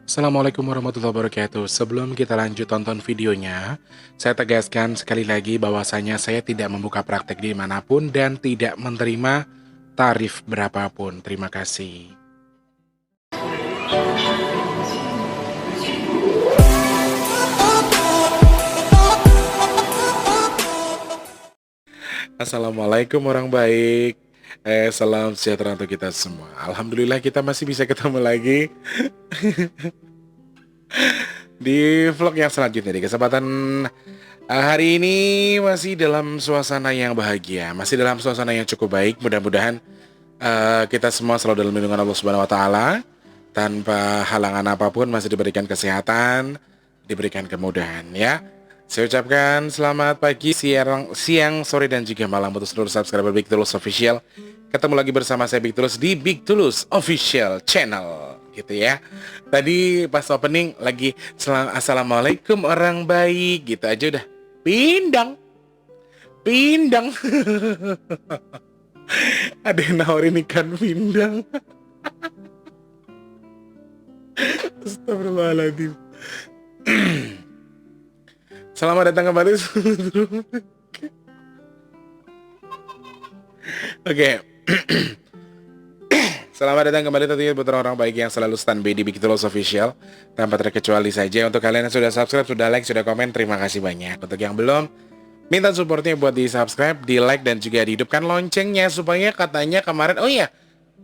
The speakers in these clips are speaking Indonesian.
Assalamualaikum warahmatullahi wabarakatuh. Sebelum kita lanjut tonton videonya, saya tegaskan sekali lagi bahwasanya saya tidak membuka praktek dimanapun dan tidak menerima tarif berapapun. Terima kasih. Assalamualaikum orang baik. Salam sejahtera untuk kita semua. Alhamdulillah kita masih bisa ketemu lagi di vlog yang selanjutnya. Di kesempatan hari ini masih dalam suasana yang bahagia, masih dalam suasana yang cukup baik. Mudah-mudahan kita semua selalu dalam lindungan Allah Subhanahu Wa Taala, tanpa halangan apapun, masih diberikan kesehatan, diberikan kemudahan ya. Saya ucapkan selamat pagi, siang, sore, dan juga malam untuk seluruh subscriber Big Tulus Official. Ketemu lagi bersama saya Big Tulus di Big Tulus Official Channel gitu ya. Tadi pas opening lagi Assalamualaikum orang baik gitu aja udah pindang. Ada yang nawarin ikan pindang. Astagfirullahaladzim. Selamat datang kembali. Oke. Selamat datang kembali tentunya buat orang baik yang selalu standby di Big Tulus Official. Tanpa terkecuali saja untuk kalian yang sudah subscribe, sudah like, sudah komen, terima kasih banyak. Untuk yang belum, minta supportnya buat di subscribe, di like, dan juga dihidupkan loncengnya. Supaya katanya kemarin, oh iya,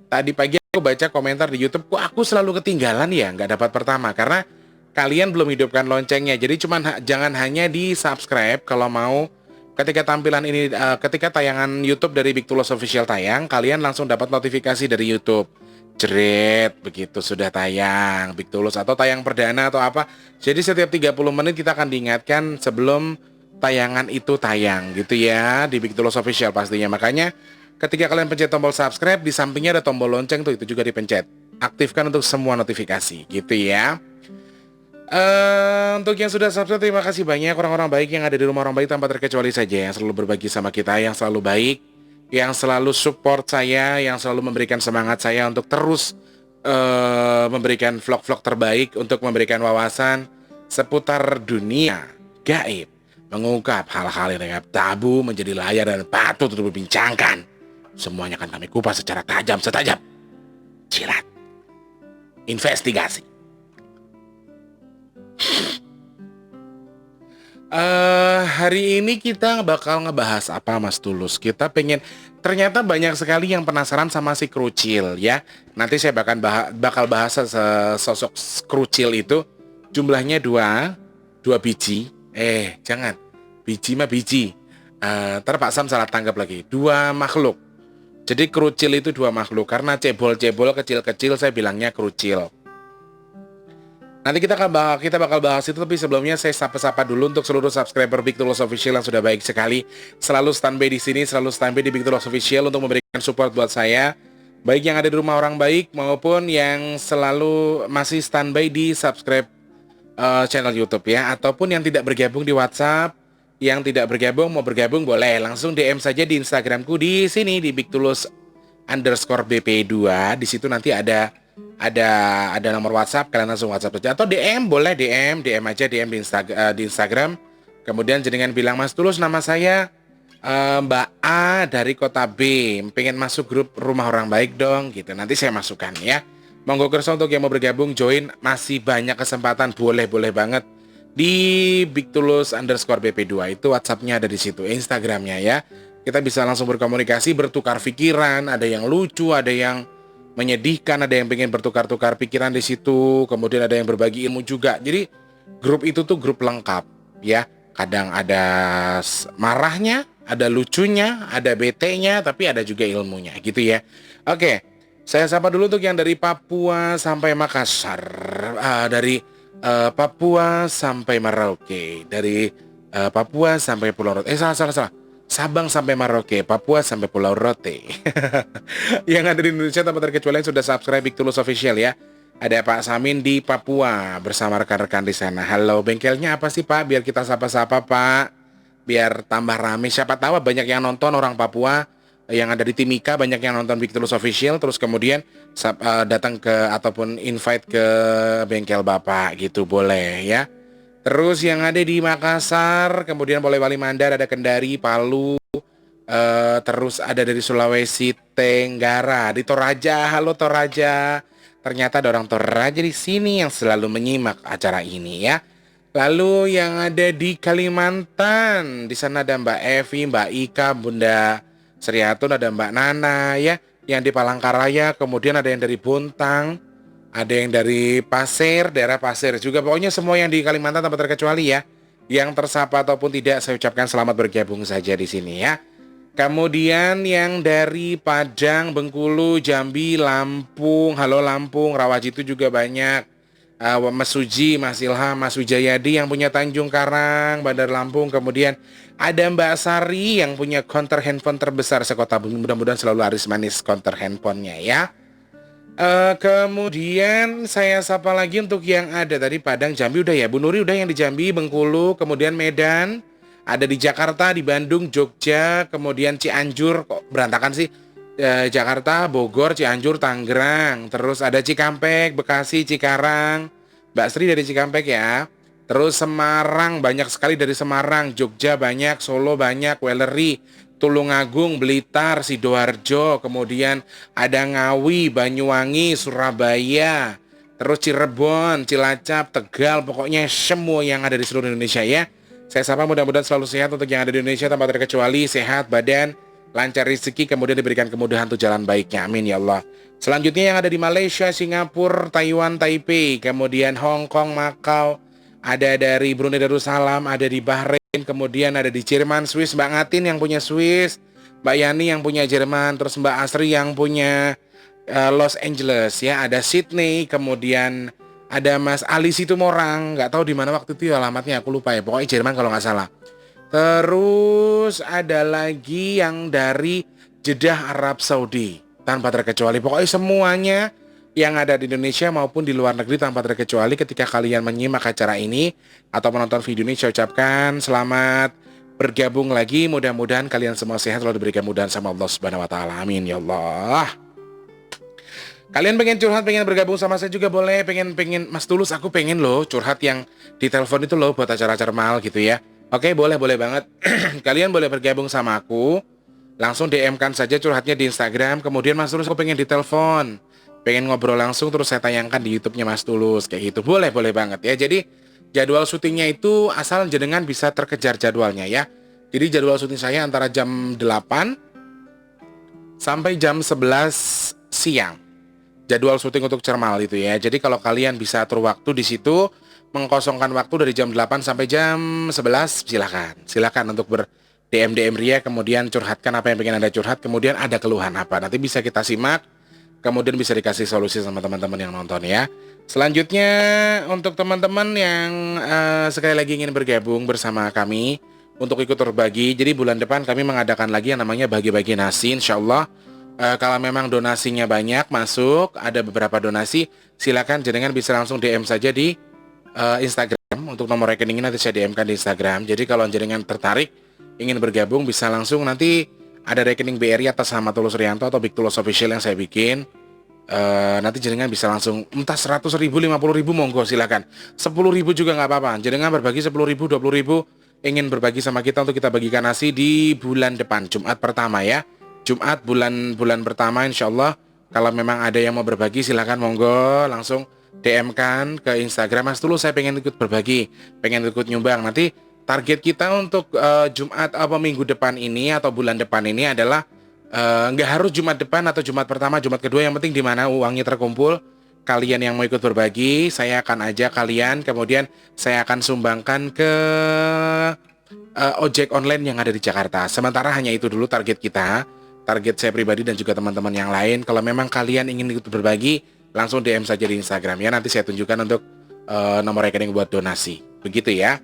tadi pagi aku baca komentar di YouTube, kok aku selalu ketinggalan ya, nggak dapat pertama. Karena kalian belum hidupkan loncengnya. Jadi jangan hanya di subscribe kalau mau ketika tampilan ini, ketika tayangan YouTube dari Big Tulus Official tayang, kalian langsung dapat notifikasi dari YouTube. Jeret, begitu sudah tayang Big Tulus atau tayang perdana atau apa. Jadi setiap 30 menit kita akan diingatkan sebelum tayangan itu tayang gitu ya di Big Tulus Official pastinya. Makanya ketika kalian pencet tombol subscribe, di sampingnya ada tombol lonceng tuh, itu juga dipencet. Aktifkan untuk semua notifikasi gitu ya. Untuk yang sudah subscribe, terima kasih banyak orang-orang baik yang ada di rumah orang baik tanpa terkecuali saja, yang selalu berbagi sama kita, yang selalu baik, yang selalu support saya, yang selalu memberikan semangat saya untuk terus memberikan vlog-vlog terbaik, untuk memberikan wawasan seputar dunia gaib, mengungkap hal-hal yang dianggap tabu menjadi layak dan patut untuk dibincangkan. Semuanya akan kami kupas secara tajam setajam jilat investigasi. Hari ini kita bakal ngebahas apa Mas Tulus? Kita pengen, ternyata banyak sekali yang penasaran sama si Krucil ya. Nanti saya bakal bahas sosok Krucil itu. Jumlahnya dua biji. Jangan, biji mah biji. Ntar Pak Sam salah tanggap lagi. Dua makhluk. Jadi Krucil itu dua makhluk. Karena cebol-cebol kecil-kecil saya bilangnya Krucil. Nanti kita bakal bahas itu, tapi sebelumnya saya sapa-sapa dulu untuk seluruh subscriber Big Tulus Official yang sudah baik sekali, selalu standby di sini, selalu standby di Big Tulus Official untuk memberikan support buat saya, baik yang ada di rumah orang baik maupun yang selalu masih standby di subscribe channel YouTube ya, ataupun yang tidak bergabung di WhatsApp, yang tidak bergabung mau bergabung boleh langsung DM saja di Instagramku di sini di Big Tulus _BP2. Di situ nanti ada nomor WhatsApp, kalian langsung WhatsApp saja atau DM boleh, DM aja, DM di Instagram. Kemudian jenengan bilang, Mas Tulus, nama saya Mbak A dari kota B, pengen masuk grup rumah orang baik dong gitu. Nanti saya masukkan ya. Monggo kerso untuk yang mau bergabung join, masih banyak kesempatan, boleh banget di Big Tulus _BP2 itu WhatsAppnya ada di situ, Instagramnya ya. Kita bisa langsung berkomunikasi, bertukar pikiran, ada yang lucu, ada yang menyedihkan, ada yang pengen bertukar-tukar pikiran di situ, kemudian ada yang berbagi ilmu juga. Jadi grup itu tuh grup lengkap ya. Kadang ada marahnya, ada lucunya, ada BT-nya, tapi ada juga ilmunya gitu ya. Oke, saya sapa dulu untuk yang dari Papua sampai Makassar, dari Papua sampai Merauke, dari Papua sampai Pulau Rote. Salah. Sabang sampai Merauke, Papua sampai Pulau Rote. Yang ada di Indonesia tanpa terkecuali yang sudah subscribe Big Tulus Official ya. Ada Pak Samin di Papua bersama rekan-rekan di sana. Halo, bengkelnya apa sih Pak? Biar kita sapa-sapa Pak, biar tambah rame. Siapa tahu banyak yang nonton orang Papua, yang ada di Timika banyak yang nonton Big Tulus Official, terus kemudian datang ke ataupun invite ke bengkel Bapak gitu boleh ya. Terus yang ada di Makassar, kemudian Polewali Mandar, ada Kendari, Palu, terus ada dari Sulawesi Tenggara, di Toraja. Halo Toraja. Ternyata ada orang Toraja di sini yang selalu menyimak acara ini ya. Lalu yang ada di Kalimantan, di sana ada Mbak Evi, Mbak Ika, Bunda Sriatun, ada Mbak Nana ya. Yang di Palangkaraya, kemudian ada yang dari Bontang, ada yang dari Pasir, daerah Pasir juga. Pokoknya semua yang di Kalimantan tanpa terkecuali ya. Yang tersapa ataupun tidak, saya ucapkan selamat bergabung saja di sini ya. Kemudian yang dari Padang, Bengkulu, Jambi, Lampung, halo Lampung, Rawajitu juga banyak. Mas Suji, Mas Ilham, Mas Wijayadi yang punya Tanjung Karang, Bandar Lampung. Kemudian ada Mbak Sari yang punya konter handphone terbesar sekota bumi. Mudah-mudahan selalu laris manis konter handphonenya ya. Kemudian saya sapa lagi untuk yang ada tadi Padang, Jambi udah ya. Bu Nuri udah yang di Jambi, Bengkulu, kemudian Medan, ada di Jakarta, di Bandung, Jogja, kemudian Cianjur, kok berantakan sih? Jakarta, Bogor, Cianjur, Tangerang, terus ada Cikampek, Bekasi, Cikarang, Mbak Sri dari Cikampek ya. Terus Semarang, banyak sekali dari Semarang, Jogja banyak, Solo banyak, Weleri, Tulungagung, Blitar, Sidoarjo, kemudian ada Ngawi, Banyuwangi, Surabaya, terus Cirebon, Cilacap, Tegal, pokoknya semua yang ada di seluruh Indonesia ya. Saya sapa mudah-mudahan selalu sehat untuk yang ada di Indonesia tanpa terkecuali, sehat badan, lancar rezeki, kemudian diberikan kemudahan untuk jalan baiknya. Amin ya Allah. Selanjutnya yang ada di Malaysia, Singapura, Taiwan, Taipei, kemudian Hong Kong, Makau, ada dari Brunei Darussalam, ada di Bahrain, kemudian ada di Jerman, Swiss, Mbak Ngatin yang punya Swiss, Mbak Yani yang punya Jerman, terus Mbak Asri yang punya Los Angeles ya, ada Sydney, kemudian ada Mas Ali Situmorang, nggak tahu di mana waktu itu ya alamatnya, aku lupa ya, pokoknya Jerman kalau nggak salah. Terus ada lagi yang dari Jeddah Arab Saudi, tanpa terkecuali. Pokoknya semuanya yang ada di Indonesia maupun di luar negeri tanpa terkecuali, ketika kalian menyimak acara ini atau menonton video ini, saya ucapkan selamat bergabung lagi. Mudah-mudahan kalian semua sehat, selalu diberikan mudahan sama Allah Subhanahu wa taala. Amin ya Allah. Kalian pengen curhat, pengen bergabung sama saya juga boleh. Pengen Mas Tulus, aku pengen loh curhat yang di telepon itu loh buat acara-acara mal gitu ya. Oke, boleh banget. Kalian boleh bergabung sama aku. Langsung DM-kan saja curhatnya di Instagram. Kemudian Mas Tulus, aku pengen ditelepon, pengen ngobrol langsung, terus saya tayangkan di YouTube-nya Mas Tulus kayak gitu. Boleh banget ya. Jadi jadwal syutingnya itu asal jenengan bisa terkejar jadwalnya ya. Jadi jadwal syuting saya antara jam 8 sampai jam 11 siang. Jadwal syuting untuk Cermal itu ya. Jadi kalau kalian bisa atur waktu di situ, mengkosongkan waktu dari jam 8 sampai jam 11, silakan untuk DM Ria, kemudian curhatkan apa yang pengen Anda curhat, kemudian ada keluhan apa, nanti bisa kita simak, kemudian bisa dikasih solusi sama teman-teman yang nonton ya. Selanjutnya untuk teman-teman yang sekali lagi ingin bergabung bersama kami untuk ikut berbagi, jadi bulan depan kami mengadakan lagi yang namanya bagi-bagi nasi, insya Allah. Kalau memang donasinya banyak masuk, ada beberapa donasi, silakan jenengan bisa langsung DM saja di Instagram. Untuk nomor rekeningnya nanti saya DM-kan di Instagram. Jadi kalau jenengan tertarik ingin bergabung, bisa langsung, nanti ada rekening BRI atas nama Tulus Rianto atau Big Tulus Official yang saya bikin. Nanti jenengan bisa langsung, entah 100.000, 50.000, monggo silakan. 10.000 juga nggak apa-apa. Jenengan berbagi 10.000, 20.000, ingin berbagi sama kita untuk kita bagikan nasi di bulan depan, Jumat pertama ya. Jumat bulan pertama insya Allah. Kalau memang ada yang mau berbagi, silakan monggo langsung DM-kan ke Instagram Mas Tulus, saya pengen ikut berbagi, pengen ikut nyumbang. Nanti target kita untuk Jumat apa minggu depan ini atau bulan depan ini adalah nggak harus Jumat depan atau Jumat pertama, Jumat kedua, yang penting di mana uangnya terkumpul. Kalian yang mau ikut berbagi, saya akan ajak kalian, kemudian saya akan sumbangkan ke ojek online yang ada di Jakarta. Sementara hanya itu dulu target kita, target saya pribadi dan juga teman-teman yang lain. Kalau memang kalian ingin ikut berbagi, langsung DM saja di Instagram ya. Nanti saya tunjukkan untuk nomor rekening buat donasi. Begitu ya.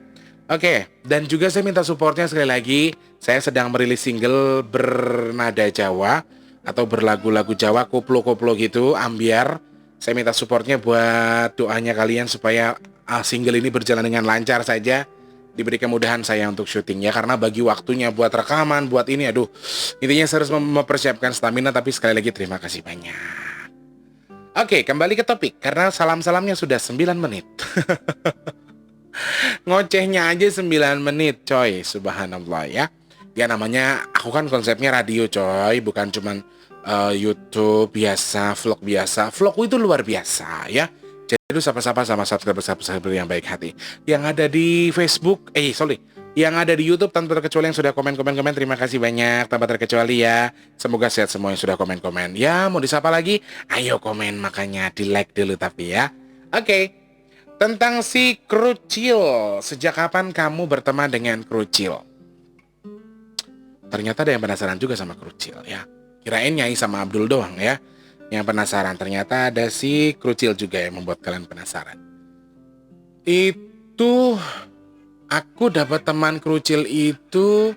Oke, dan juga saya minta supportnya sekali lagi. Saya sedang merilis single bernada Jawa atau berlagu-lagu Jawa, koplo-koplo gitu, ambiar. Saya minta supportnya buat doanya kalian supaya single ini berjalan dengan lancar saja diberi kemudahan saya untuk syuting ya, karena bagi waktunya buat rekaman, buat ini, aduh, intinya saya harus mempersiapkan stamina. Tapi sekali lagi terima kasih banyak. Oke, kembali ke topik, karena salam-salamnya sudah 9 menit. Ngocehnya aja 9 menit, coy, subhanallah ya. Ya namanya, aku kan konsepnya radio, coy, bukan cuman YouTube biasa, vlog biasa. Vlogku itu luar biasa ya. Jadi itu sapa-sapa sama subscriber yang baik hati. Yang ada di Facebook, yang ada di YouTube tanpa terkecuali yang sudah komen-komen, terima kasih banyak tanpa terkecuali ya. Semoga sehat semua yang sudah komen-komen. Ya, mau disapa lagi? Ayo komen, makanya di like dulu tapi ya. Oke. Tentang si Krucil. Sejak kapan kamu berteman dengan Krucil? Ternyata ada yang penasaran juga sama Krucil ya. Kirain Nyai sama Abdul doang ya yang penasaran. Ternyata ada si Krucil juga yang membuat kalian penasaran. Itu aku dapat teman Krucil itu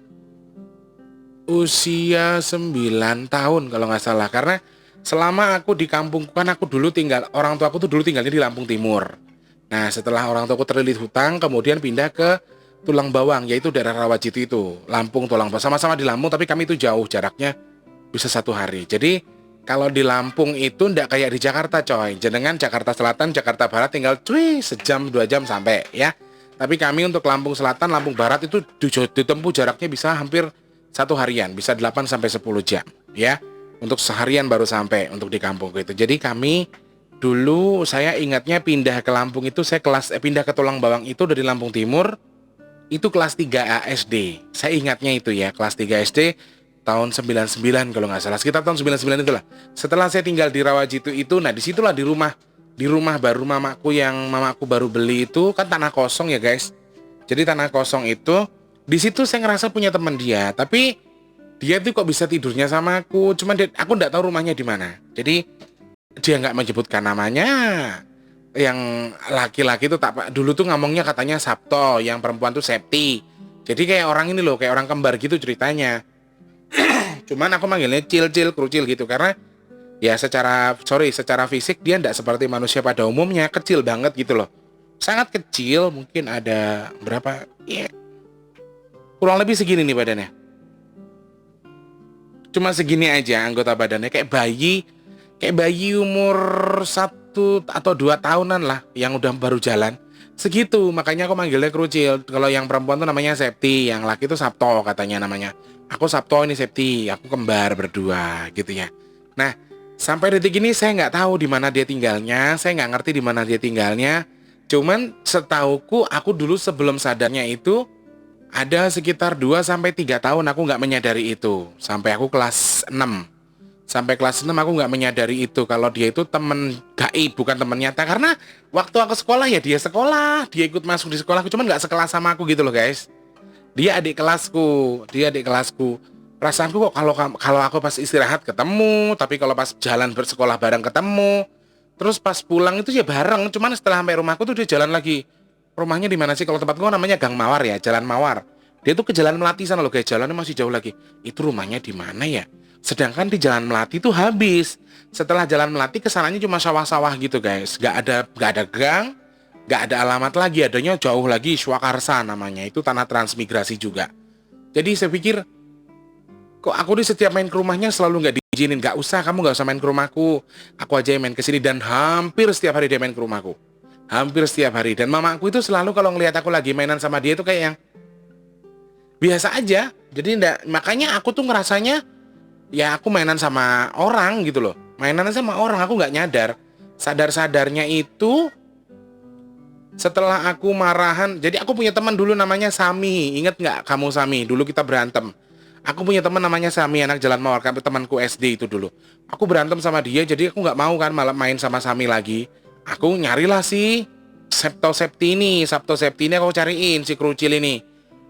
usia 9 tahun kalau nggak salah. Karena selama aku di kampung, kan aku dulu orang tua aku tuh dulu tinggalnya di Lampung Timur. Nah setelah orang tua aku terlilit hutang, kemudian pindah ke Tulang Bawang, yaitu daerah Rawajitu itu. Lampung, Tulang Bawang, sama-sama di Lampung, tapi kami itu jauh jaraknya bisa 1 hari. Jadi kalau di Lampung itu ndak kayak di Jakarta, coy. Jenengan Jakarta Selatan, Jakarta Barat tinggal sejam 2 jam sampai ya. Tapi kami untuk Lampung Selatan, Lampung Barat itu ditempuh jaraknya bisa hampir 1 harian, bisa 8 sampai 10 jam ya. Untuk seharian baru sampai untuk di kampung gitu. Jadi kami dulu, saya ingatnya pindah ke Lampung itu, saya pindah ke Tulang Bawang itu dari Lampung Timur itu kelas 3 SD. Saya ingatnya itu ya, kelas 3 SD tahun 99 kalau nggak salah, sekitar tahun 99 itulah. Setelah saya tinggal di Rawajitu itu, nah disitulah di rumah baru mamaku baru beli itu kan tanah kosong ya guys. Jadi tanah kosong itu, di situ saya ngerasa punya teman dia, tapi dia tuh kok bisa tidurnya sama aku, cuman aku nggak tahu rumahnya di mana. Jadi dia nggak menyebutkan namanya. Yang laki-laki tuh dulu tuh ngomongnya katanya Sabto, yang perempuan tuh Septi. Jadi kayak orang ini loh, kayak orang kembar gitu ceritanya. Cuman aku manggilnya Krucil gitu karena ya secara fisik dia nggak seperti manusia pada umumnya, kecil banget gitu loh. Sangat kecil, mungkin ada berapa? Ya, kurang lebih segini nih badannya. Cuma segini aja anggota badannya, kayak bayi umur 1 atau 2 tahunan lah yang udah baru jalan. Segitu, makanya aku manggilnya Krucil. Kalau yang perempuan tuh namanya Septi, yang laki tuh Sabto katanya namanya. Aku Sabto, ini Septi, aku kembar berdua gitu ya. Nah, sampai detik ini saya nggak tahu di mana dia tinggalnya, saya nggak ngerti di mana dia tinggalnya. Cuman setauku aku dulu sebelum sadarnya itu ada sekitar 2 sampai 3 tahun aku nggak menyadari itu. Sampai aku kelas 6. Sampai kelas 6 aku nggak menyadari itu kalau dia itu temen gaib, bukan temen nyata. Karena waktu aku sekolah ya dia sekolah, dia ikut masuk di sekolahku, cuman nggak sekelas sama aku gitu loh guys. Dia adik kelasku. Perasaanku kok kalau aku pas istirahat ketemu, tapi kalau pas jalan bersekolah bareng ketemu. Terus pas pulang itu ya bareng, cuman setelah sampai rumahku tuh dia jalan lagi. Rumahnya di mana sih? Kalau tempatku namanya Gang Mawar ya, Jalan Mawar. Dia tuh ke Jalan Melati sana loh guys, jalannya masih jauh lagi. Itu rumahnya di mana ya? Sedangkan di Jalan Melati itu habis. Setelah Jalan Melati kesananya cuma sawah-sawah gitu guys. Gak ada gang, gak ada alamat lagi. Adanya jauh lagi, Swakarsa namanya. Itu tanah transmigrasi juga. Jadi saya pikir, kok aku di setiap main ke rumahnya selalu gak diizinin. Gak usah, kamu gak usah main ke rumahku. Aku aja yang main ke sini. Dan hampir setiap hari dia main ke rumahku. Hampir setiap hari. Dan mamaku itu selalu kalau ngelihat aku lagi mainan sama dia itu kayak yang biasa aja. Jadi makanya aku tuh ngerasanya ya aku mainan sama orang gitu loh. Mainan sama orang, aku nggak nyadar. Sadar-sadarnya itu setelah aku marahan. Jadi aku punya teman dulu namanya Sami. Ingat nggak kamu Sami? Dulu kita berantem. Aku punya teman namanya Sami, anak Jalan Mawar, temanku SD itu dulu. Aku berantem sama dia, jadi aku nggak mau kan malah main sama Sami lagi. Aku nyarilah si Sabto Septi ini aku cariin si Krucil ini.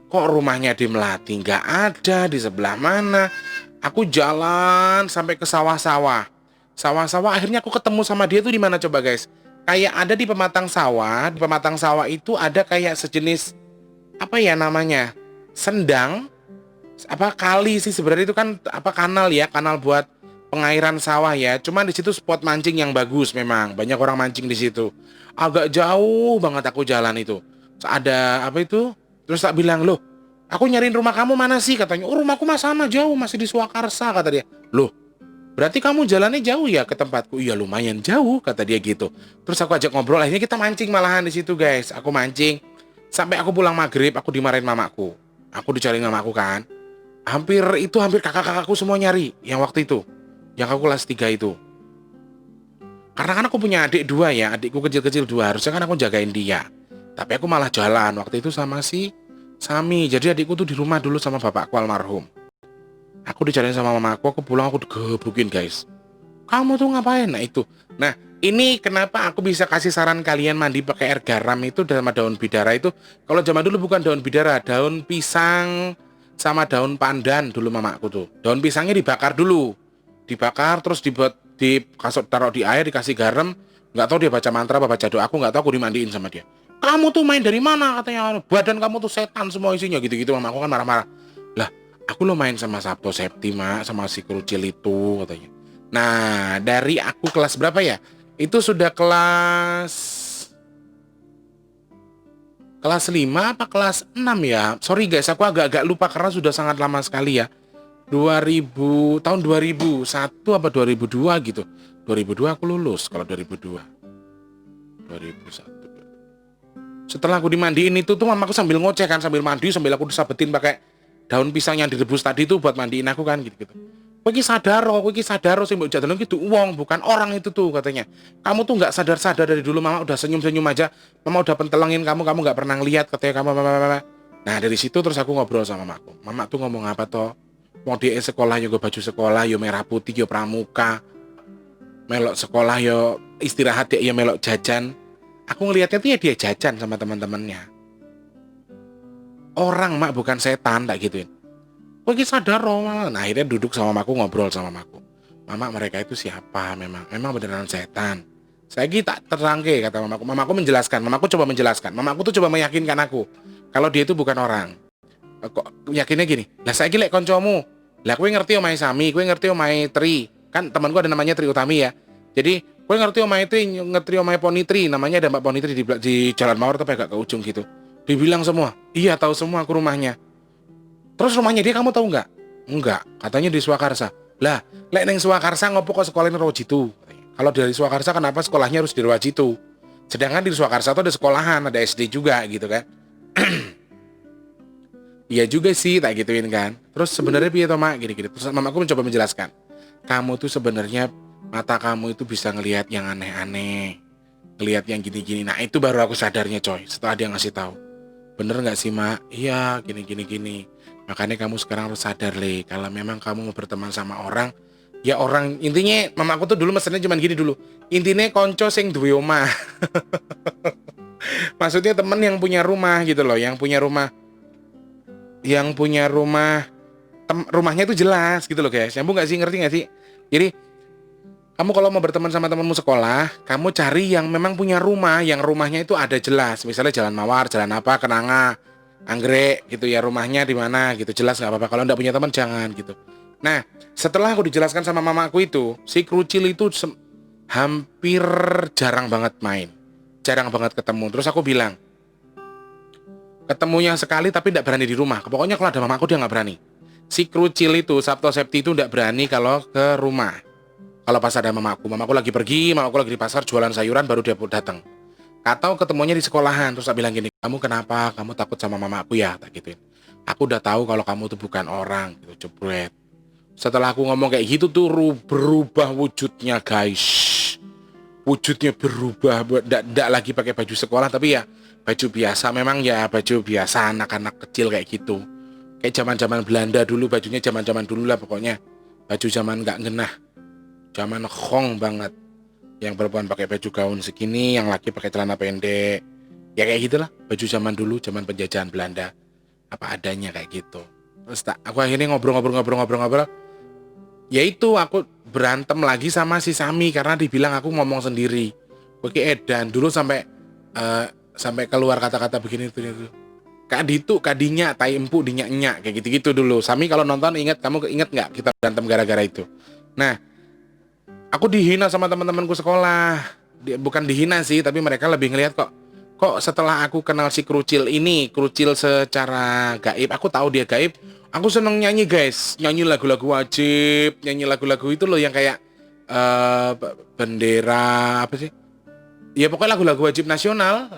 Kok rumahnya di Melati? Nggak ada, di sebelah mana? Aku jalan sampai ke sawah-sawah. Sawah-sawah akhirnya aku ketemu sama dia tuh di mana coba guys? Kayak ada di pematang sawah. Di pematang sawah itu ada kayak sejenis apa ya namanya? Sendang. Apa kali sih sebenarnya itu kan apa kanal ya, kanal buat pengairan sawah ya. Cuman di situ spot mancing yang bagus memang. Banyak orang mancing di situ. Agak jauh banget aku jalan itu. Ada apa itu? Terus tak bilang, loh, aku nyariin rumah kamu mana sih? Katanya, oh rumahku mah sana jauh, masih di Swakarsa, kata dia. Loh, berarti kamu jalannya jauh ya ke tempatku? Iya lumayan jauh, kata dia gitu. Terus aku ajak ngobrol, akhirnya kita mancing malahan di situ guys. Aku mancing, sampai aku pulang maghrib, aku dimarahin mamaku. Aku dicariin mamaku kan. Hampir kakak-kakakku semua nyari yang waktu itu. Yang aku kelas 3 itu. Karena kan aku punya adik 2 ya, adikku kecil-kecil 2. Harusnya kan aku jagain dia. Tapi aku malah jalan waktu itu sama si Sami. Jadi adikku tuh di rumah dulu sama bapakku almarhum. Aku dicariin sama mamaku, aku pulang aku digebukin guys. Kamu tuh ngapain? Nah itu. Nah ini kenapa aku bisa kasih saran kalian mandi pakai air garam itu sama daun bidara itu. Kalau zaman dulu bukan daun bidara, daun pisang sama daun pandan dulu mamaku tuh. Daun pisangnya dibakar dulu. Dibakar terus dibuat di kasut taruh di air dikasih garam. Nggak tahu dia baca mantra apa baca doa, aku nggak tahu, aku dimandiin sama dia. Kamu tuh main dari mana katanya, badan kamu tuh setan semua isinya gitu-gitu. Mamaku kan marah-marah. Lah aku lo main sama Sabto Septima sama si Kerucil itu katanya. Nah, dari aku kelas berapa ya? Itu sudah kelas 5 apa kelas 6 ya? Sorry guys, aku agak-agak lupa karena sudah sangat lama sekali ya. 2000 tahun 2001 apa 2002 gitu. 2002 aku lulus kalau 2002. 2001. Setelah aku dimandiin itu tuh mamaku sambil ngoceh kan, sambil mandi sambil aku disabetin pakai daun pisang yang direbus tadi tuh buat mandiin aku kan gitu-gitu. Kowe iki sadaro sing mbok jadalno ki uang bukan orang itu tuh katanya. Kamu tuh nggak sadar-sadar dari dulu, mama udah senyum-senyum aja. Mama udah pentelengin kamu nggak pernah ngeliat katanya kamu. Nah, dari situ terus aku ngobrol sama mamaku. Mama tuh ngomong apa toh? Mau di sekolah yo baju sekolah yo merah putih yo pramuka. Melok sekolah yo istirahat dia yo melok jajan. Aku ngelihatnya tuh ya dia jajan sama teman-temannya. Orang mak bukan setan tak gituin. Kok sadar loh, Mama. Nah akhirnya duduk sama mamaku ngobrol sama mamaku. Mama mereka itu siapa memang? Memang beneran setan. Saya tak terangke kata mamaku. Mamaku menjelaskan, mamaku coba menjelaskan. Mamaku tuh coba meyakinkan aku kalau dia itu bukan orang. Kok yakinnya gini? Lah saya lek koncomu. Lah kowe ngerti omahe Sami, kowe ngerti omahe Tri. Kan temanku ada namanya Tri Utami ya. Jadi kowe ngerti omahe Tri, ngerti omahe Poni Tri. Namanya ada Mbak Poni Tri di Jalan Mawar tapi agak ke ujung gitu. Dibilang semua. Iya tahu semua aku rumahnya. Terus rumahnya dia kamu tahu nggak? Enggak, katanya di Swakarsa. Lah, lek neng Swakarsa ngopo kok sekolah Rawajitu? Kalau dari Swakarsa kenapa sekolahnya harus di Rawajitu? Sedangkan di Swakarsa tuh ada sekolahan, ada SD juga gitu kan. Iya juga sih, tak gituin kan. Terus sebenarnya piye toh mak gini-gini. Terus mamaku mencoba menjelaskan. Kamu tuh sebenarnya mata kamu itu bisa ngelihat yang aneh-aneh. Ngelihat yang gini-gini. Nah, itu baru aku sadarnya coy, setelah dia ngasih tahu. Bener nggak sih mak? Iya, gini. Makanya kamu sekarang harus sadar Le, kalau memang kamu mau berteman sama orang, ya orang intinya mamaku tuh dulu mesennya cuman gini dulu. Intinya konco sing duwe omah. Maksudnya temen yang punya rumah gitu loh, yang punya rumah rumahnya itu jelas gitu loh guys. Nyambung nggak sih, ngerti nggak sih? Jadi kamu kalau mau berteman sama temanmu sekolah, kamu cari yang memang punya rumah, yang rumahnya itu ada jelas. Misalnya Jalan Mawar, jalan apa, Kenanga, Anggrek gitu ya, rumahnya di mana gitu, jelas nggak apa-apa. Kalau nggak punya teman jangan gitu. Nah, setelah aku dijelaskan sama mamaku itu, si Kerucil itu hampir jarang banget main, jarang banget ketemu. Terus aku bilang, ketemunya sekali tapi tidak berani di rumah. Pokoknya kalau ada mamaku dia nggak berani. Si Kerucil itu, Sabto Septi itu tidak berani kalau ke rumah. Kalau pas ada mamaku lagi pergi, mamaku lagi di pasar jualan sayuran baru dia datang. Atau ketemunya di sekolahan, terus saya bilang gini, kamu kenapa? Kamu takut sama mamaku ya? Tak gituin. Aku udah tahu kalau kamu tuh bukan orang, gitu, jebret. Setelah aku ngomong kayak gitu tuh berubah wujudnya guys. Wujudnya berubah, nggak lagi pakai baju sekolah, tapi ya baju biasa, memang ya baju biasa anak-anak kecil kayak gitu. Kayak zaman-zaman Belanda dulu, bajunya zaman-zaman dulu lah pokoknya. Baju zaman nggak ngenah. Zaman khong banget. Yang perempuan pakai baju gaun segini, yang laki pakai celana pendek. Ya kayak gitulah, baju zaman dulu, zaman penjajahan Belanda. Apa adanya kayak gitu. Terus aku akhirnya ngobrol. Ya itu aku berantem lagi sama si Sami karena dibilang aku ngomong sendiri. Oke edan dulu sampai keluar kata-kata begini tuh. Kaditu kadinya tai empuk dinyak-nyak kayak gitu-gitu dulu. Sami kalau nonton kamu inget nggak kita berantem gara-gara itu. Nah, aku dihina sama teman-temanku sekolah. Bukan dihina sih, tapi mereka lebih ngelihat kok kok setelah aku kenal si Krucil ini, Krucil secara gaib, aku tahu dia gaib, aku seneng nyanyi guys, nyanyi lagu-lagu wajib, nyanyi lagu-lagu itu loh yang kayak bendera apa sih? Ya pokoknya lagu-lagu wajib nasional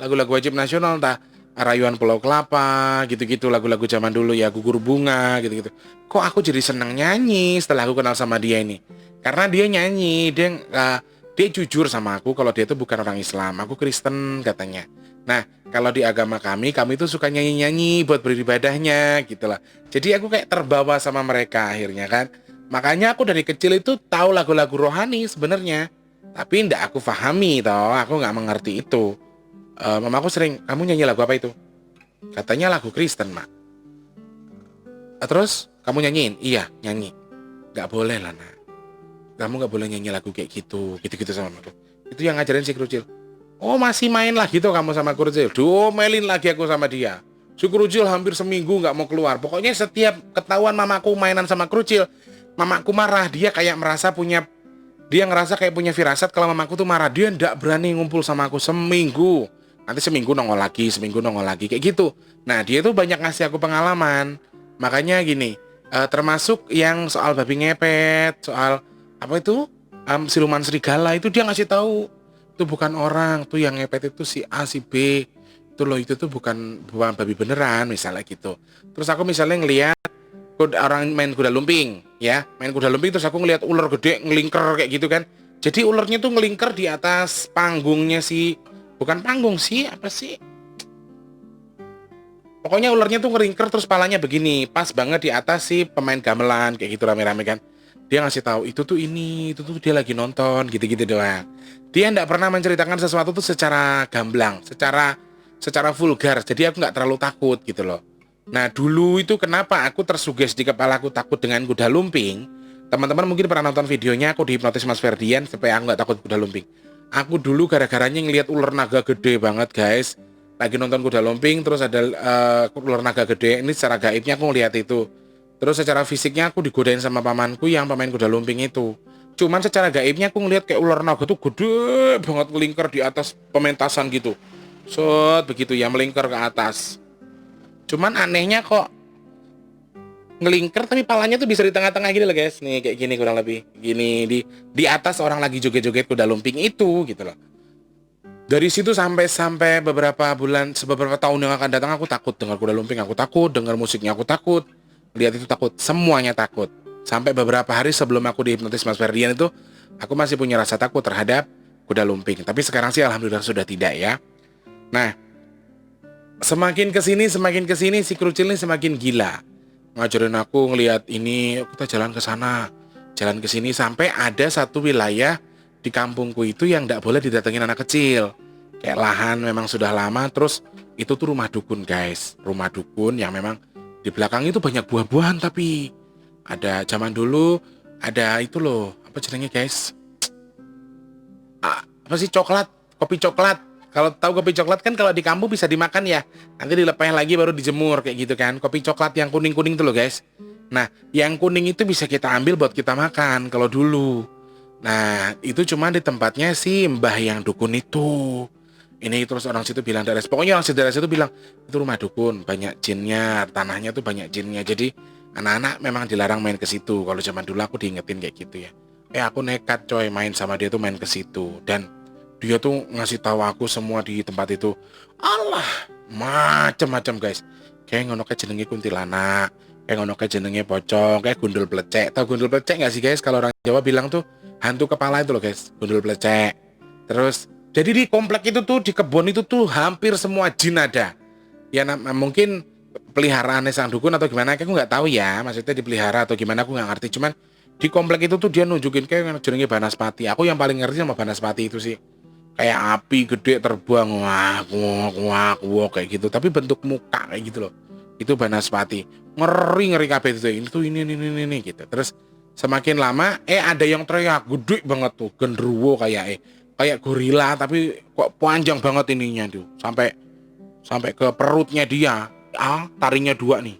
entah Rayuan Pulau Kelapa, gitu-gitu lagu-lagu zaman dulu ya, Gugur Bunga, gitu-gitu. Kok aku jadi seneng nyanyi setelah aku kenal sama dia ini? Karena dia nyanyi, dia jujur sama aku kalau dia itu bukan orang Islam, aku Kristen katanya. Nah, kalau di agama kami itu suka nyanyi-nyanyi buat beribadahnya gitu lah. Jadi aku kayak terbawa sama mereka akhirnya kan. Makanya aku dari kecil itu tahu lagu-lagu rohani sebenarnya. Tapi ndak aku pahami toh, aku nggak mengerti itu. Mamaku sering, kamu nyanyi lagu apa itu? Katanya lagu Kristen, Mak. Terus kamu nyanyiin? Iya, nyanyi. Nggak boleh lah, Nak. Kamu nggak boleh nyanyi lagu kayak gitu, gitu-gitu sama mamaku. Itu yang ngajarin si Krucil. Oh, masih main lagi tuh kamu sama Krucil. Diomelin lagi aku sama dia. Si Krucil hampir seminggu nggak mau keluar. Pokoknya setiap ketahuan mamaku mainan sama Krucil, mamaku marah. Dia ngerasa kayak punya firasat kalau mamaku tuh marah. Dia ndak berani ngumpul sama aku seminggu. Nanti seminggu nongol lagi kayak gitu. Nah, dia tuh banyak ngasih aku pengalaman. Makanya gini, termasuk yang soal babi ngepet, soal apa itu? Siluman serigala itu dia ngasih tahu. Itu bukan orang, tuh yang ngepet itu si A si B. Itu loh, itu tuh bukan babi beneran misalnya gitu. Terus aku misalnya ngelihat orang main kuda lumping, ya. Main kuda lumping terus aku ngelihat ular gede ngelingker kayak gitu kan. Jadi ularnya tuh ngelingker di atas panggungnya bukan panggung sih, apa sih? Pokoknya ularnya tuh ngelingker terus palanya begini, pas banget di atas si pemain gamelan kayak gitu rame-rame kan. Dia ngasih tahu itu tuh dia lagi nonton gitu-gitu doang. Dia nggak pernah menceritakan sesuatu tuh secara gamblang, secara vulgar. Jadi aku nggak terlalu takut gitu loh. Nah dulu itu kenapa aku tersuges di kepala aku takut dengan kuda lumping. Teman-teman mungkin pernah nonton videonya aku dihipnotis Mas Ferdian supaya aku nggak takut kuda lumping. Aku dulu gara-garanya ngelihat ular naga gede banget guys. Lagi nonton kuda lumping terus ada ular naga gede. Ini secara gaibnya aku ngelihat itu. Terus secara fisiknya aku digodain sama pamanku yang pemain kuda lumping itu. Cuman secara gaibnya aku ngelihat kayak ular naga tuh gede banget ngelingkar di atas pementasan gitu. Begitu ya melingkar ke atas. Cuman anehnya kok ngelingker tapi palanya tuh bisa di tengah-tengah gini loh guys. Nih kayak gini kurang lebih. Gini di atas orang lagi joget-joget kuda lumping itu gitu loh. Dari situ sampai beberapa tahun yang akan datang aku takut dengar kuda lumping, aku takut dengar musiknya, aku takut lihat itu, takut semuanya takut. Sampai beberapa hari sebelum aku dihipnotis Mas Ferdian itu aku masih punya rasa takut terhadap kuda lumping. Tapi sekarang sih alhamdulillah sudah tidak ya. Nah, semakin kesini si Krucil ini semakin gila. Ngajarin aku ngelihat ini, kita jalan ke sana, jalan ke sini sampai ada satu wilayah di kampungku itu yang tidak boleh didatengin anak kecil. Kayak lahan memang sudah lama, terus itu tuh rumah dukun guys. Rumah dukun yang memang di belakang itu banyak buah-buahan tapi ada zaman dulu ada itu loh, apa jenenge guys? Apa sih kopi coklat. Kalau tahu kopi coklat kan kalau di kampung bisa dimakan ya. Nanti dilepeh lagi baru dijemur kayak gitu kan. Kopi coklat yang kuning-kuning tuh loh guys. Nah, yang kuning itu bisa kita ambil buat kita makan kalau dulu. Nah, itu cuma di tempatnya si mbah yang dukun itu. Ini terus orang situ bilang daerah. Pokoknya orang daerah situ bilang itu rumah dukun, banyak jinnya, tanahnya tuh banyak jinnya. Jadi anak-anak memang dilarang main ke situ. Kalau zaman dulu aku diingetin kayak gitu ya. Aku nekat coy main sama dia tuh main ke situ dan dia tuh ngasih tahu aku semua di tempat itu. Allah, macam-macam guys. Kayak ngono kayak jenenge kuntilanak, kayak ngono kayak jenenge pocong, kayak gundul plecek. Tahu gundul plecek nggak sih guys? Kalau orang Jawa bilang tuh hantu kepala itu loh guys, gundul plecek. Terus jadi di komplek itu tuh di kebun itu tuh hampir semua jin ada. Ya mungkin peliharaannya sang dukun atau gimana, aku nggak tahu ya. Maksudnya dipelihara atau gimana aku nggak ngerti. Cuman di komplek itu tuh dia nunjukin kayak jenenge Banaspati. Aku yang paling ngerti sama Banaspati itu sih. Kayak api gede terbang wah kayak gitu tapi bentuk muka kayak gitu loh. Itu Banaspati. Ngeri kabeh itu ini gitu. Terus semakin lama ada yang teriak gede banget tuh, genderuwo kayak gorila tapi kok panjang banget ininya tuh. Sampai ke perutnya dia. Taringnya 2 nih.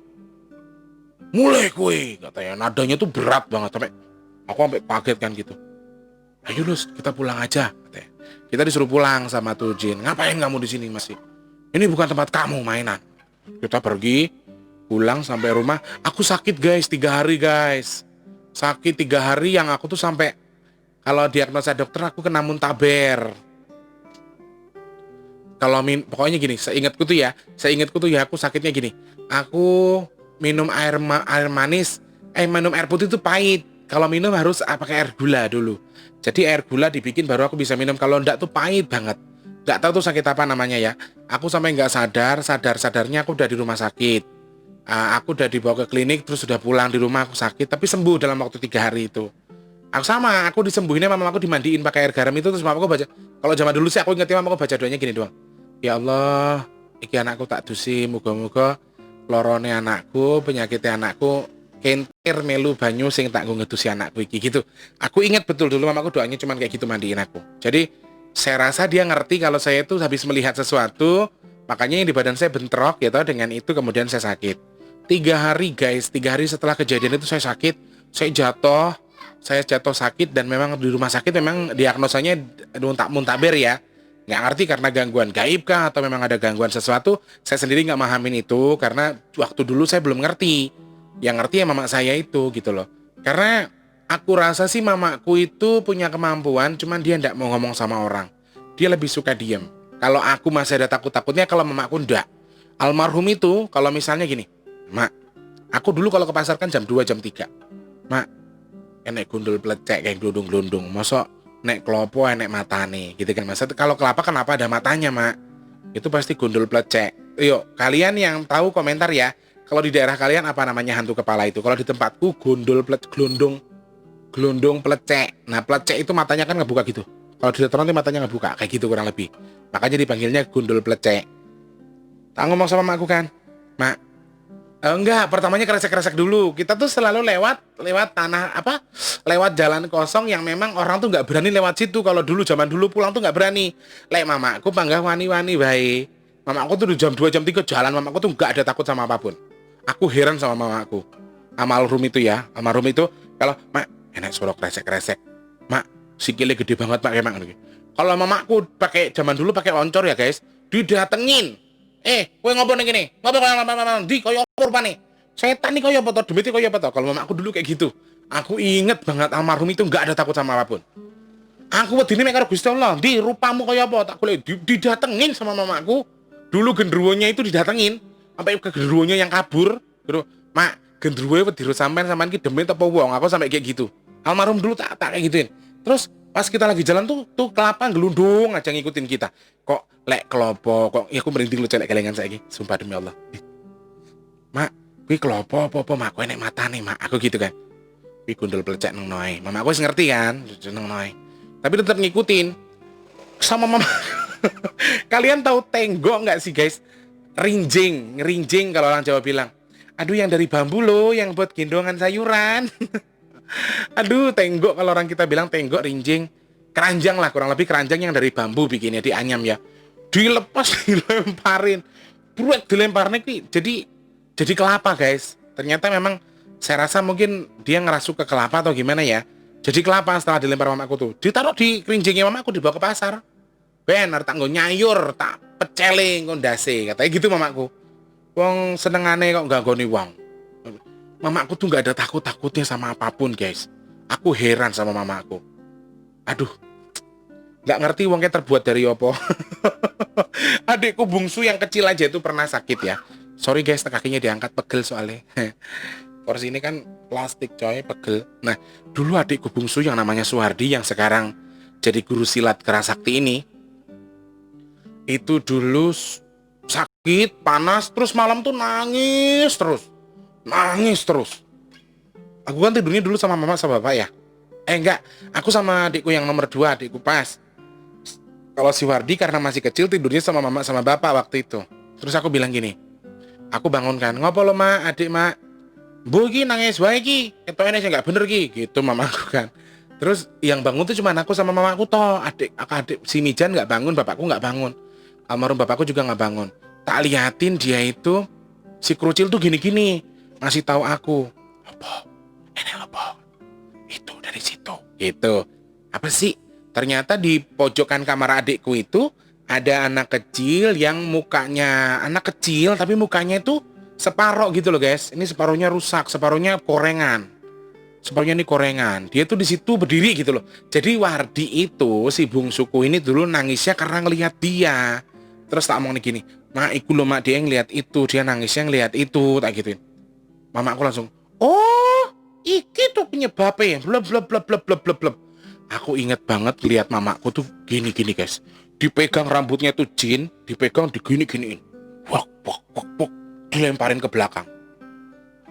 Mulai kue katanya nadanya tuh berat banget sampai aku sampai kaget kan gitu. Ayo Lus, kita pulang aja katanya. Kita disuruh pulang sama tuh jin. Ngapain kamu di sini masih? Ini bukan tempat kamu mainan. Kita pergi, pulang sampai rumah. Aku sakit guys, 3 hari guys. Sakit 3 hari yang aku tuh sampai, kalau diagnosa dokter aku kena muntaber. Kalau pokoknya gini, seingatku tuh ya aku sakitnya gini. Aku minum air manis, minum air putih itu pahit. Kalau minum harus pakai air gula dulu. Jadi air gula dibikin baru aku bisa minum. Kalau enggak tuh pahit banget. Nggak tahu tuh sakit apa namanya ya. Aku sampai nggak sadarnya aku udah di rumah sakit. Aku udah dibawa ke klinik, terus sudah pulang di rumah aku sakit, tapi sembuh dalam waktu 3 hari itu. Aku disembuhinnya mama aku dimandiin pakai air garam itu, terus mama aku baca. Kalau zaman dulu sih aku ingetnya mama aku baca doanya gini doang. Ya Allah, iki anakku tak dusi, muga-muga lorone anakku, penyakitnya anakku, kentir melu banyu sing tak nggo ngedusi anakku iki gitu. Aku ingat betul dulu mamaku doanya cuman kayak gitu mandiin aku. Jadi saya rasa dia ngerti kalau saya itu habis melihat sesuatu, makanya yang di badan saya bentrok gitu, dengan itu kemudian saya sakit. 3 hari guys, 3 hari setelah kejadian itu saya sakit, saya jatuh sakit dan memang di rumah sakit memang diagnosanya muntaber ya. Nggak ngerti karena gangguan gaib kah atau memang ada gangguan sesuatu, saya sendiri nggak mahamin itu karena waktu dulu saya belum ngerti. Yang ngerti ya mama saya itu gitu loh. Karena aku rasa sih mamaku itu punya kemampuan, cuman dia nggak mau ngomong sama orang. Dia lebih suka diem. Kalau aku masih ada takut-takutnya, kalau mamaku ndak. Almarhum itu kalau misalnya gini, Mak, aku dulu kalau ke pasar kan jam 2 jam 3. Mak, enek gundul plecek kayak glundung-glundung. Mosok nek klopo enek matane gitu kan. Masa kalau kelapa kenapa ada matanya, Mak? Itu pasti gundul plecek. Yuk, kalian yang tahu komentar ya. Kalau di daerah kalian apa namanya hantu kepala itu? Kalau di tempatku gundul plecek glundung plecek. Nah, plecek itu matanya kan ngebuka gitu. Kalau di restoran nanti matanya ngebuka kayak gitu kurang lebih. Makanya dipanggilnya gundul plecek. Tak ngomong sama makku kan, Mak, enggak, pertamanya kresek-kresek dulu. Kita tuh selalu lewat tanah lewat jalan kosong yang memang orang tuh nggak berani lewat situ. Kalau dulu zaman dulu pulang tuh nggak berani. Mamaku panggah wani-wani baik. Mamaku tuh di jam 2 jam 3 jalan, mamaku tuh nggak ada takut sama apapun. Aku heran sama mamaku. Almarhum itu kalau Mak enak suara kresek-kresek. Mak, sikilnya gede banget Mak emang. Kalau mamaku zaman dulu pakai oncor ya guys, didatengin. Kowe ngopo ning kene? Ngopo di koyo apa rupane? Setan nih koyo apa to? Demite koyo apa to? Kalau mamaku dulu kayak gitu. Aku inget banget almarhum itu enggak ada takut sama apapun. Aku wedine mek karo Gusti Allah, "Di rupamu koyo apa?" Tak golek didatengin sama mamaku. Dulu genderuwonya itu didatengin. Sampai ke genderuwonya yang kabur. Terus, "Mak, genderuwoe wedi sampean ki demit apa wong?" Aku sampai kayak gitu. Almarhum dulu tak kayak gituin. Terus pas kita lagi jalan tuh kelapa gelundung aja ngikutin kita. Kok lek kelopo, kok ya aku merinding lu celek kelengan saiki, sumpah demi Allah. Mak, kuwi kelopo apa Mak? Kowe nek matane, Mak. Aku gitu kan. Kuwi gundul plecek nang noe. Mama aku wis ngerti kan, nang noe. Tapi tetap ngikutin sama mama. Kalian tahu tenggok nggak sih, guys? Rinjing kalau orang Jawa bilang. Aduh, yang dari bambu loh, yang buat gendongan sayuran. Aduh, tenggok kalau orang kita bilang tenggok, rinjing. Keranjang lah, kurang lebih keranjang yang dari bambu bikinnya, dianyam ya. Dilepas, dilemparin. Buat dilemparnya jadi kelapa guys. Ternyata memang saya rasa mungkin dia ngerasuk ke kelapa atau gimana ya. Jadi kelapa setelah dilempar mamaku tuh. Ditaruh di kerinjingnya mamaku, dibawa ke pasar. Bener, tak nggo nyayur, tak peceling kondase. Katanya gitu mamaku. Wong senengane kok gangguin wong. Mamaku tuh nggak ada takut-takutnya sama apapun guys. Aku heran sama mamaku. Aduh, nggak ngerti wongnya terbuat dari apa. Adikku bungsu yang kecil aja itu pernah sakit ya. Sorry guys, kakinya diangkat, pegel soalnya. Kursi ini kan plastik coy, pegel. Nah, dulu adikku bungsu yang namanya Suhardi yang sekarang jadi guru silat Kerasakti ini, itu dulu sakit, panas, terus malam tuh nangis terus. Aku kan tidurnya dulu sama mama sama bapak ya. Enggak, aku sama adikku yang nomor 2, adikku pas. Kalau si Wardi karena masih kecil tidurnya sama mama sama bapak waktu itu. Terus aku bilang gini, aku bangunkan, ngopo lo mak, adik mak, bu ki nangis wae ki, ketoknya sih nggak bener ki, gitu mamaku kan. Terus yang bangun tuh cuma aku sama mamaku toh, adik si Mijan nggak bangun, bapakku nggak bangun, almarhum bapakku juga nggak bangun. Tak liatin dia itu, si kerucil tuh gini-gini, masih tahu aku, apa, itu dari situ, gitu. Apa sih? Ternyata di pojokan kamar adikku itu Ada anak kecil yang mukanya anak kecil tapi mukanya itu separoh gitu loh guys. Ini separuhnya rusak, separuhnya korengan. Separuhnya ini korengan. Dia tuh di situ berdiri gitu loh. Jadi Wardi itu si bungsuku ini dulu nangisnya karena ngelihat dia. Terus tak omong gini, "Mak, iku loh mak, dia ngelihat itu, dia nangisnya ngelihat itu," tak gituin. Mamaku langsung, "Oh, iki tuh penyebabnya." Blep blep blep blep blep blep blep. Aku inget banget lihat mamaku tuh gini-gini guys. Dipegang rambutnya tuh jin, dipegang digini-giniin. Wak, wak, wak, wak. Dilemparin ke belakang.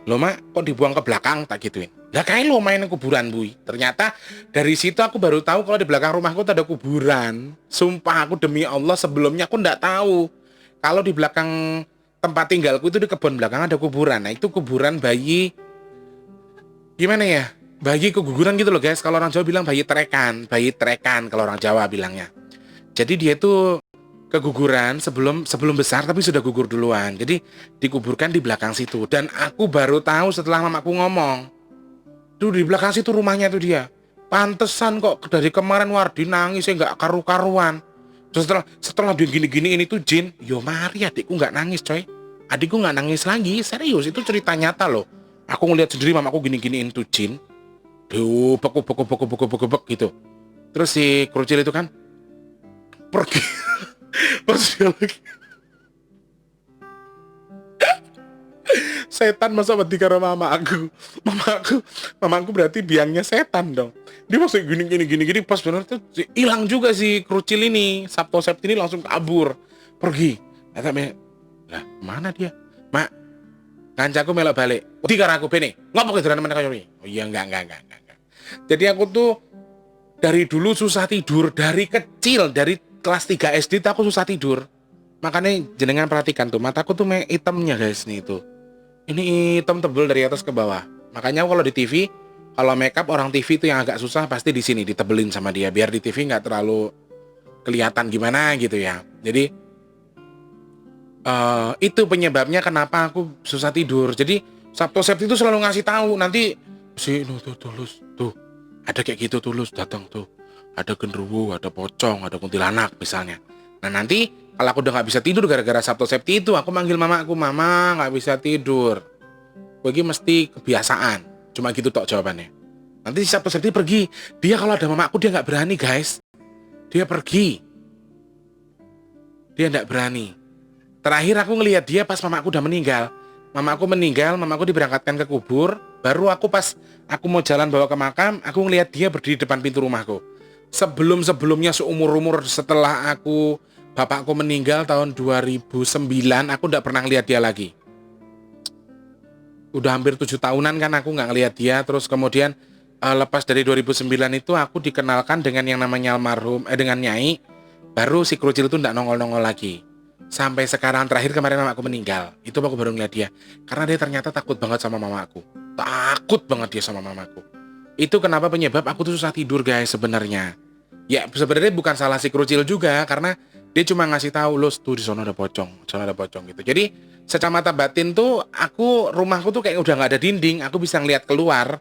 "Loh mak, kok dibuang ke belakang?" tak gituin. "Lah kayak lo main kuburan bui." Ternyata dari situ aku baru tahu kalau di belakang rumahku tuh ada kuburan. Sumpah aku demi Allah sebelumnya aku nggak tahu. Kalau di belakang tempat tinggalku itu di kebun belakang ada kuburan. Nah itu kuburan bayi, gimana ya? Bayi keguguran gitu loh guys. Kalau orang Jawa bilang bayi trekan kalau orang Jawa bilangnya. Jadi dia itu keguguran sebelum sebelum besar tapi sudah gugur duluan. Jadi dikuburkan di belakang situ. Dan aku baru tahu setelah mamaku ngomong. Tuh di belakang situ rumahnya tuh dia. Pantesan kok dari kemarin Wardi nangis nggak karu-karuan. Terus setelah dia gini-gini ini tuh jin. Yo mari adikku nggak nangis coy. Adikku nggak nangis lagi. Serius itu cerita nyata loh. Aku ngeliat sendiri mamaku gini-giniin tuh jin. Duh, beku gitu. Terus si kerucil itu kan pergi. Pas dia lagi setan masa wedi karo mamaku berarti biangnya setan dong. Dia masih gini pas bener tuh hilang juga si kerucil ini. Sabto Sept ini langsung kabur pergi. Kata lah mana dia? Mak, kancaku melok balik. Wedi karo aku bene. Ngopo kedoran meneh kaya ngene? Oh iya enggak. Jadi aku tuh dari dulu susah tidur, dari kecil, dari kelas 3 SD tuh aku susah tidur. Makanya jenengan perhatikan tuh, mataku tuh hitamnya guys nih itu. Ini hitam tebel dari atas ke bawah. Makanya kalau di TV, kalau makeup orang TV itu yang agak susah pasti di sini ditebelin sama dia biar di TV nggak terlalu kelihatan gimana gitu ya. Jadi itu penyebabnya kenapa aku susah tidur. Jadi Sabtu Sept itu selalu ngasih tahu nanti si tuh tulus tuh ada kayak gitu tulus datang tuh. Ada genderuwo, ada pocong, ada kuntilanak misalnya. Nah nanti kalau aku udah nggak bisa tidur gara-gara Sabtu Septi itu, aku manggil mamaku, "Mama nggak bisa tidur." Bagi mesti kebiasaan. Cuma gitu tok jawabannya. Nanti si Sabtu Septi pergi. Dia kalau ada mamaku dia nggak berani guys. Dia pergi. Dia nggak berani. Terakhir aku ngelihat dia pas mamaku udah meninggal. Mamaku diberangkatkan ke kubur. Baru aku pas aku mau jalan bawa ke makam, aku ngelihat dia berdiri depan pintu rumahku. Sebelum-sebelumnya seumur-umur setelah bapakku meninggal tahun 2009, aku nggak pernah ngelihat dia lagi. Udah hampir 7 tahunan kan aku nggak ngelihat dia. Terus kemudian lepas dari 2009 itu aku dikenalkan dengan yang namanya almarhum, dengan Nyai. Baru si kerucil itu nggak nongol-nongol lagi. Sampai sekarang terakhir kemarin mamaku meninggal. Itu aku baru ngeliat dia. Karena dia ternyata takut banget sama mamaku. Takut banget dia sama mamaku. Itu kenapa penyebab aku tuh susah tidur guys sebenarnya. Ya sebenarnya bukan salah si kerucil juga karena dia cuma ngasih tahu lo tuh di sana ada pocong, gitu. Jadi secara mata batin tuh rumahku tuh kayak udah nggak ada dinding, aku bisa ngeliat keluar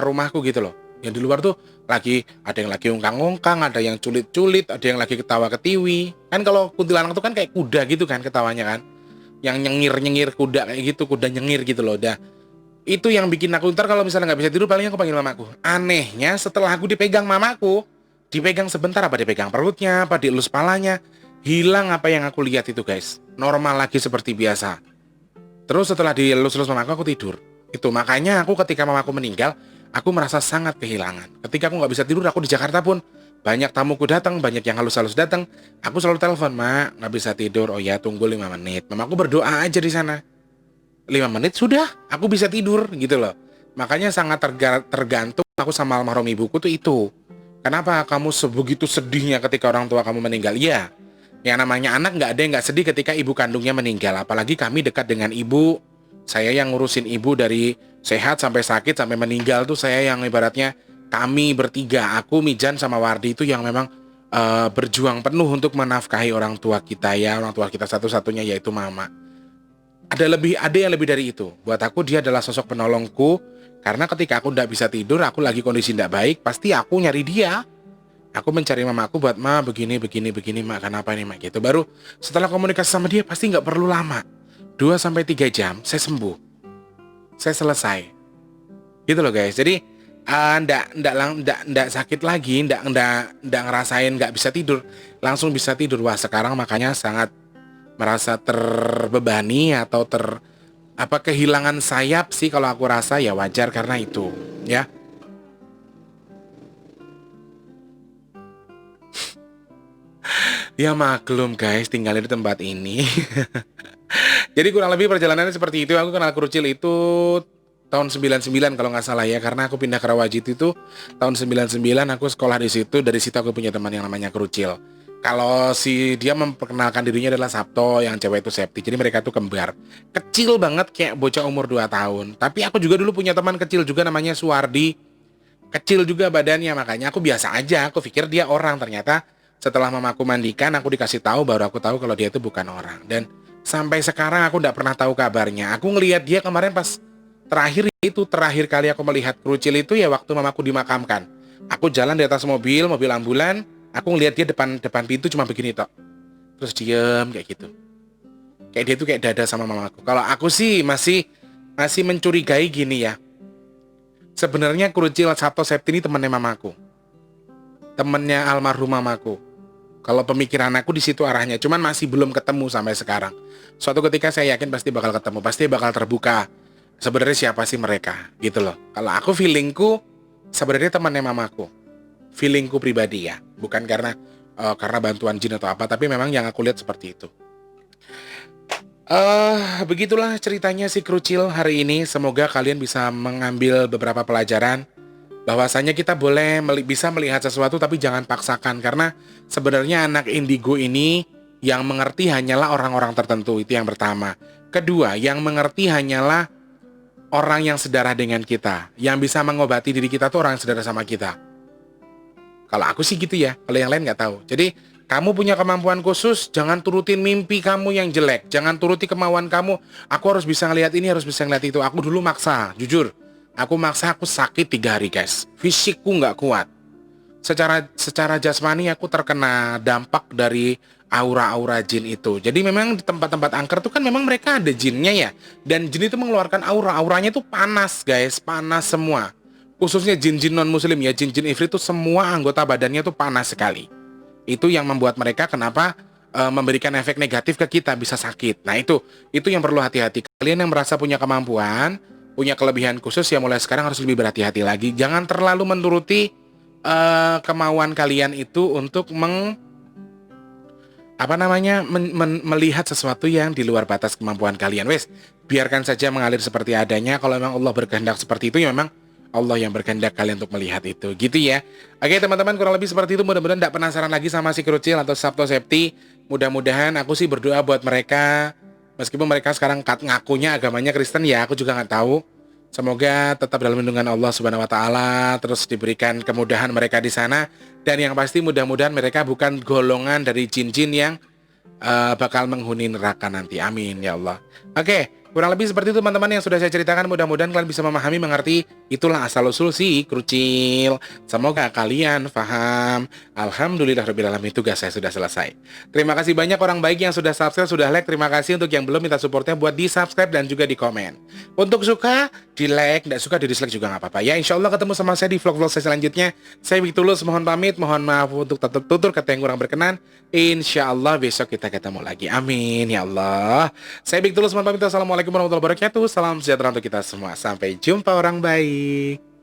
rumahku gitu loh. Yang di luar tuh ada yang lagi ungkang-ungkang, ada yang culit-culit, ada yang lagi ketawa ketiwi. Kan kalau kuntilanak tuh kan kayak kuda gitu kan ketawanya kan, yang nyengir kuda kayak gitu, kuda nyengir gitu loh. Dah itu yang bikin aku ntar kalau misalnya nggak bisa tidur paling aku panggil mamaku. Anehnya setelah aku dipegang mamaku, dipegang sebentar apa dipegang perutnya, apa dielus palanya, hilang apa yang aku lihat itu guys. Normal lagi seperti biasa. Terus setelah dielus-elus mamaku aku tidur. Itu makanya aku ketika mamaku meninggal, aku merasa sangat kehilangan. Ketika aku nggak bisa tidur, aku di Jakarta pun banyak tamuku datang, banyak yang halus-halus datang. Aku selalu telepon, "Mak, nggak bisa tidur." "Oh ya, tunggu 5 menit." Mamaku berdoa aja di sana. 5 menit sudah aku bisa tidur gitu loh. Makanya sangat tergantung aku sama almarhum ibuku tuh itu. Kenapa kamu sebegitu sedihnya ketika orang tua kamu meninggal? Iya, yang namanya anak nggak ada yang nggak sedih ketika ibu kandungnya meninggal. Apalagi kami dekat dengan ibu. Saya yang ngurusin ibu dari sehat sampai sakit sampai meninggal tuh saya yang ibaratnya kami bertiga, aku, Mijan sama Wardi itu yang memang berjuang penuh untuk menafkahi orang tua kita ya, orang tua kita satu-satunya yaitu mama. Ada yang lebih dari itu. Buat aku dia adalah sosok penolongku karena ketika aku nggak bisa tidur, aku lagi kondisi nggak baik, pasti aku nyari dia. Aku mencari mamaku buat, "Ma, begini, begini, begini, Ma, kenapa ini, Ma?" Gitu. Baru setelah komunikasi sama dia pasti nggak perlu lama. 2 sampai 3 jam, saya sembuh. Saya selesai. Gitu loh guys. Jadi, ndak sakit lagi, ndak ngerasain nggak bisa tidur. Langsung bisa tidur. Wah, sekarang makanya sangat merasa terbebani atau kehilangan sayap sih kalau aku rasa ya wajar karena itu, ya. Ya maklum guys, tinggal di tempat ini. Jadi kurang lebih perjalanannya seperti itu. Aku kenal Krucil itu tahun 99 kalau nggak salah ya, karena aku pindah ke Rawajit itu tahun 99, aku sekolah di situ. Dari situ aku punya teman yang namanya Krucil. Kalau si dia memperkenalkan dirinya adalah Sabto, yang cewek itu Septi. Jadi mereka tuh kembar. Kecil banget kayak bocah umur 2 tahun. Tapi aku juga dulu punya teman kecil juga namanya Suwardi. Kecil juga badannya, makanya aku biasa aja. Aku pikir dia orang, ternyata setelah mamaku mandikan, aku dikasih tahu, baru aku tahu kalau dia itu bukan orang. Dan sampai sekarang aku nggak pernah tahu kabarnya. Aku ngelihat dia kemarin pas terakhir kali aku melihat Krucil itu ya waktu mamaku dimakamkan. Aku jalan di atas mobil ambulan, aku ngelihat dia depan depan pintu cuma begini tok. Terus diem kayak gitu. Kayak dia tuh kayak dada sama mamaku. Kalau aku sih masih mencurigai gini ya. Sebenarnya Krucil Sabto Septi ini temannya mamaku. Temennya almarhum mamaku. Kalau pemikiran aku di situ arahnya, cuman masih belum ketemu sampai sekarang. Suatu ketika saya yakin pasti bakal ketemu, pasti bakal terbuka. Sebenarnya siapa sih mereka, gitu loh. Kalau aku feelingku sebenarnya temannya mamaku. Feelingku pribadi ya, bukan karena bantuan jin atau apa, tapi memang yang aku lihat seperti itu. Begitulah ceritanya si Krucil hari ini. Semoga kalian bisa mengambil beberapa pelajaran bahwasanya kita bisa melihat sesuatu tapi jangan paksakan, karena sebenarnya anak indigo ini yang mengerti hanyalah orang-orang tertentu, itu yang pertama. Kedua, yang mengerti hanyalah orang yang sedarah dengan kita. Yang bisa mengobati diri kita tuh orang yang sedarah sama kita. Kalau aku sih gitu ya, kalau yang lain nggak tahu. Jadi kamu punya kemampuan khusus, jangan turutin mimpi kamu yang jelek, jangan turuti kemauan kamu. Aku harus bisa ngelihat ini, harus bisa ngelihat itu. Aku dulu maksa, jujur. Aku maksa, aku sakit 3 hari guys. Fisikku nggak kuat. Secara jasmani aku terkena dampak dari aura-aura jin itu. Jadi memang di tempat-tempat angker tuh kan memang mereka ada jinnya ya. Dan jin itu mengeluarkan aura-auranya tuh panas guys, panas semua. Khususnya jin-jin non-muslim ya, jin-jin ifrit tuh semua anggota badannya tuh panas sekali. Itu yang membuat mereka kenapa memberikan efek negatif ke kita, bisa sakit. Nah itu yang perlu hati-hati. Kalian yang merasa punya kemampuan, punya kelebihan khusus ya, mulai sekarang harus lebih berhati-hati lagi. Jangan terlalu menuruti kemauan kalian itu untuk melihat sesuatu yang di luar batas kemampuan kalian. Wes, biarkan saja mengalir seperti adanya. Kalau memang Allah berkehendak seperti itu, ya memang Allah yang berkehendak kalian untuk melihat itu. Gitu ya. Oke teman-teman, kurang lebih seperti itu. Mudah-mudahan tidak penasaran lagi sama si Krucil atau Sabto Septi. Mudah-mudahan, aku sih berdoa buat mereka. Meskipun mereka sekarang ngakunya agamanya Kristen ya, aku juga nggak tahu. Semoga tetap dalam lindungan Allah Subhanahu wa taala, terus diberikan kemudahan mereka di sana, dan yang pasti mudah-mudahan mereka bukan golongan dari jin-jin yang bakal menghuni neraka nanti. Amin ya Allah. Oke, kurang lebih seperti itu teman-teman yang sudah saya ceritakan. Mudah-mudahan kalian bisa memahami, mengerti. Itulah asal-usul si Krucil. Semoga kalian paham. Alhamdulillahirrahmanirrahim, tugas saya sudah selesai. Terima kasih banyak orang baik yang sudah subscribe, sudah like. Terima kasih untuk yang belum, minta supportnya buat di subscribe dan juga di komen. Untuk suka, di like. Tidak suka, di dislike juga nggak apa-apa. Ya insya Allah ketemu sama saya di vlog-vlog saya selanjutnya. Saya Big Tulus, mohon pamit. Mohon maaf untuk tutur kata yang kurang berkenan. Insya Allah besok kita ketemu lagi. Amin ya Allah. Saya Big Tulus, mohon pamit. Assalamualaikum warahmatullahi wabarakatuh. Salam sejahtera untuk kita semua. Sampai jumpa orang baik.